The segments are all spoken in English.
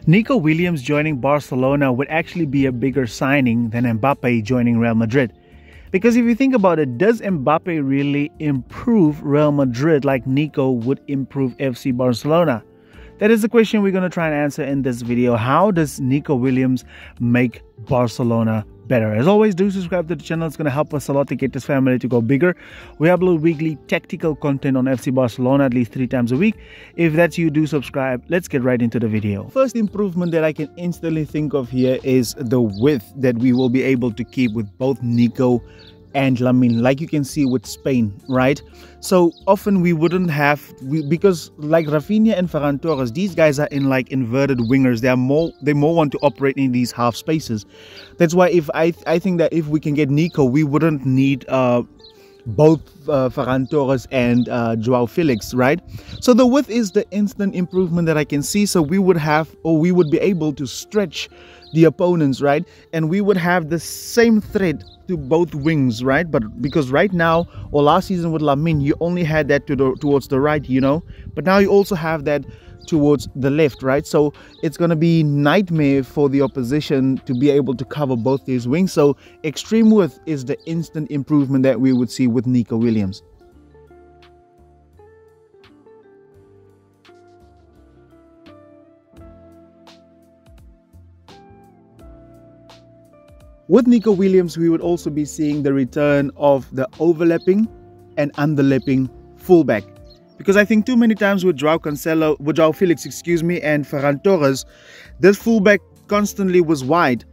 Nico Williams joining Barcelona would actually be a bigger signing than Mbappe joining Real Madrid. Because if you think about it, does Mbappe really improve Real Madrid like Nico would improve FC Barcelona? That is the question we're going to try and answer in this video. How does Nico Williams make Barcelona better? As always, do subscribe to the channel. It's going to help us a lot to get this family to go bigger. We upload weekly tactical content on FC Barcelona at least 3 times a week. If that's you, do subscribe. Let's get right into the video. First improvement that I can instantly think of here is the width that we will be able to keep with both Nico and Lamine, like you can see with Spain, right? So often we wouldn't have, because like Rafinha and Ferran Torres, these guys are in like inverted wingers. They more want to operate in these half spaces. That's why if I think that if we can get Nico, we wouldn't need both Ferran Torres and Joao Felix, right? So the width is the instant improvement that I can see. So we would have, or we would be able to stretch the opponents, right? And we would have the same threat to both wings, right? But because right now, or last season with Lamine, you only had that towards the right, you know, but now you also have that towards the left, right? So it's going to be nightmare for the opposition to be able to cover both these wings. So extreme width is the instant improvement that we would see with Nico Williams. With Nico Williams, we would also be seeing the return of the overlapping and underlapping fullback. Because I think too many times with Joao Felix, and Ferran Torres, this fullback constantly was wide.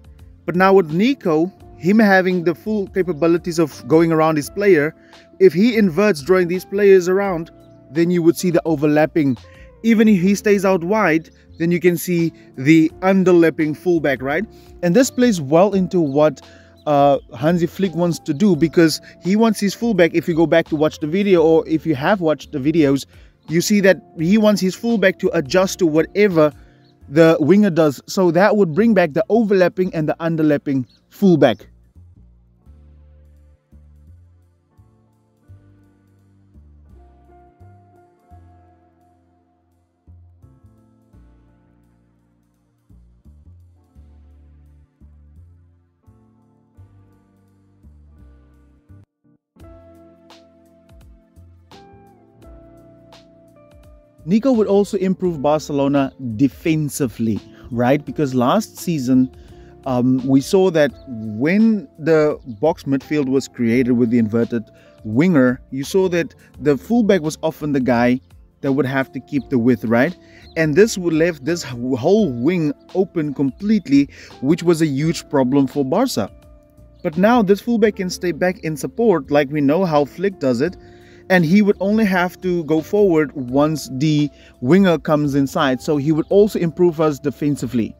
But now with Nico, him having the full capabilities of going around his player, if he inverts drawing these players around, then you would see the overlapping. Even if he stays out wide, then you can see the underlapping fullback, right? And this plays well into what Hansi Flick wants to do, because he wants his fullback, if you go back to watch the video, or if you have watched the videos, you see that he wants his fullback to adjust to whatever the winger does. So that would bring back the overlapping and the underlapping fullback. Nico would also improve Barcelona defensively, right? Because last season, we saw that when the box midfield was created with the inverted winger, you saw that the fullback was often the guy that would have to keep the width, right? And this would left this whole wing open completely, which was a huge problem for Barca. But now this fullback can stay back in support, like we know how Flick does it. And he would only have to go forward once the winger comes inside. So he would also improve us defensively.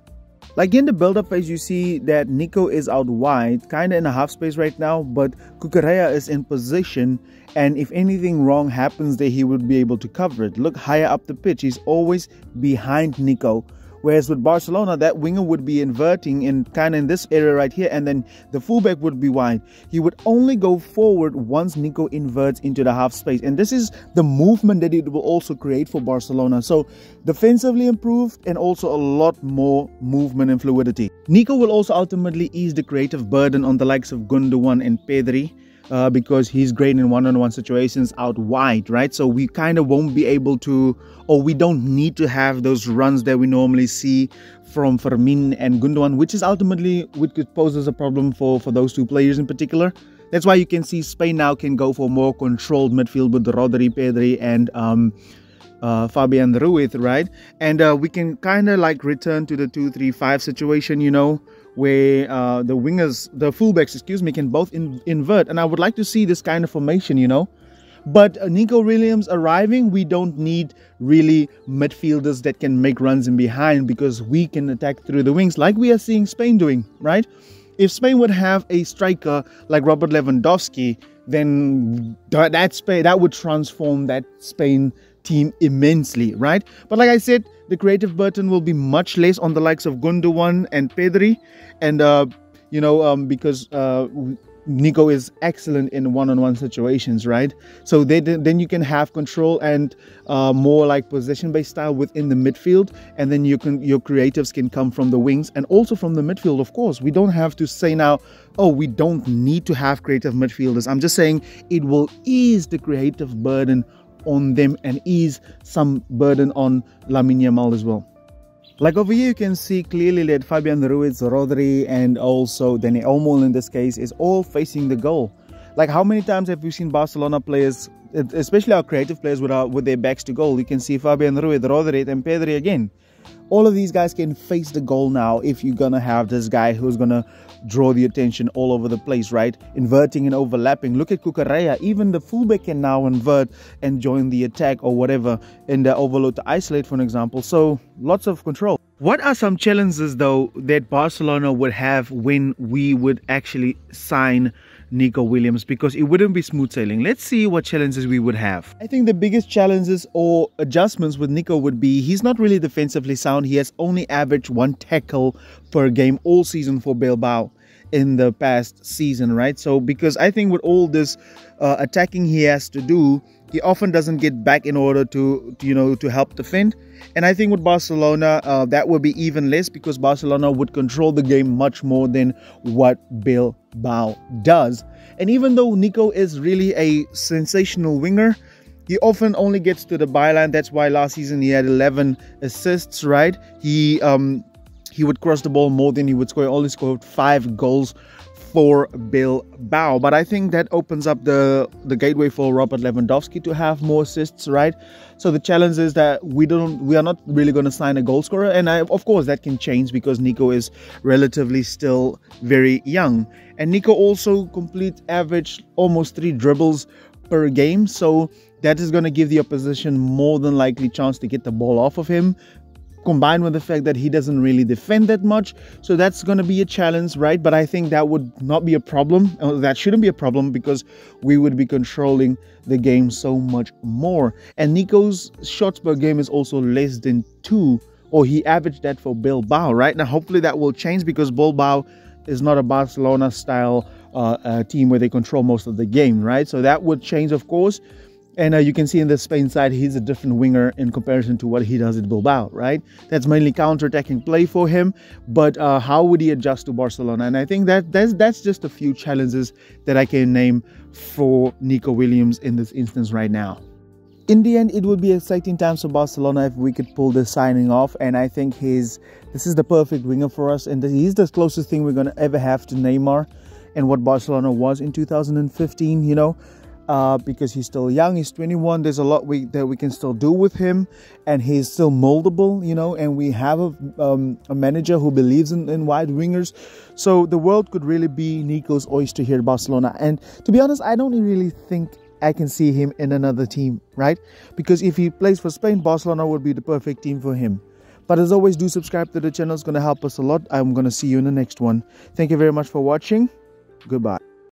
Like in the build-up phase, you see that Nico is out wide, kind of in a half space right now, but Cucurella is in position. And if anything wrong happens there, he would be able to cover it. Look higher up the pitch. He's always behind Nico. Whereas with Barcelona, that winger would be inverting in kind of in this area right here, and then the fullback would be wide. He would only go forward once Nico inverts into the half space. And this is the movement that it will also create for Barcelona. So defensively improved and also a lot more movement and fluidity. Nico will also ultimately ease the creative burden on the likes of Gundogan and Pedri. Because he's great in one-on-one situations out wide, right? So we kind of won't be able to, or we don't need to have those runs that we normally see from Fermin and Gundogan, which is ultimately what could pose as a problem for those two players in particular. That's why you can see Spain now can go for more controlled midfield with Rodri, Pedri, and Fabian Ruiz, right? And we can kind of like return to the 2-3-5 situation, you know, where the fullbacks, can both invert. And I would like to see this kind of formation, you know. But Nico Williams arriving, we don't need really midfielders that can make runs in behind, because we can attack through the wings like we are seeing Spain doing, right? If Spain would have a striker like Robert Lewandowski, then that would transform that Spain team immensely, right? But like I said, the creative burden will be much less on the likes of Gundogan and Pedri, and because Nico is excellent in one-on-one situations, right? So then you can have control and more like possession-based style within the midfield, and then your creatives can come from the wings and also from the midfield. Of course, we don't have to say now, oh, we don't need to have creative midfielders. I'm just saying it will ease the creative burden on them and ease some burden on Lamine Yamal as well. Like over here, you can see clearly that Fabian Ruiz, Rodri, and also Dani Olmo in this case is all facing the goal. Like, how many times have we seen Barcelona players, especially our creative players, with their backs to goal? You can see Fabian Ruiz, Rodri, and Pedri again. All of these guys can face the goal now if you're going to have this guy who's going to draw the attention all over the place, right? Inverting and overlapping. Look at Cucurella. Even the fullback can now invert and join the attack or whatever in the overload to isolate, for an example. So lots of control. What are some challenges, though, that Barcelona would have when we would actually sign Nico Williams? Because it wouldn't be smooth sailing. Let's see what challenges we would have. I think the biggest challenges or adjustments with Nico would be he's not really defensively sound. He has only averaged 1 tackle per game all season for Bilbao in the past season, right? So because I think with all this attacking he has to do, he often doesn't get back in order to help defend. And I think with Barcelona, that would be even less, because Barcelona would control the game much more than what Bilbao does. And even though Nico is really a sensational winger, he often only gets to the byline. That's why last season he had 11 assists, right? He would cross the ball more than he would score. He only scored 5 goals for Bilbao. But I think that opens up the gateway for Robert Lewandowski to have more assists, right? So the challenge is that we are not really going to sign a goal scorer, and of course that can change because Nico is relatively still very young. And Nico also complete average almost 3 dribbles per game, so that is going to give the opposition more than likely chance to get the ball off of him, combined with the fact that he doesn't really defend that much. So that's going to be a challenge, right? But I think that would not be a problem. That shouldn't be a problem because we would be controlling the game so much more. And Nico's shots per game is also less than 2, or he averaged that for Bilbao, right? Now, hopefully that will change because Bilbao is not a Barcelona style team where they control most of the game, right? So that would change, of course. And you can see in the Spain side, he's a different winger in comparison to what he does at Bilbao, right? That's mainly counter-attacking play for him. But how would he adjust to Barcelona? And I think that's just a few challenges that I can name for Nico Williams in this instance right now. In the end, it would be exciting times for Barcelona if we could pull this signing off. And I think this is the perfect winger for us. And he's the closest thing we're going to ever have to Neymar and what Barcelona was in 2015, you know. Because he's still young, he's 21, there's a lot that we can still do with him, and he's still moldable, you know, and we have a manager who believes in wide wingers. So the world could really be Nico's oyster here at Barcelona. And to be honest, I don't really think I can see him in another team, right? Because if he plays for Spain, Barcelona would be the perfect team for him. But as always, do subscribe to the channel. It's going to help us a lot. I'm going to see you in the next one. Thank you very much for watching. Goodbye.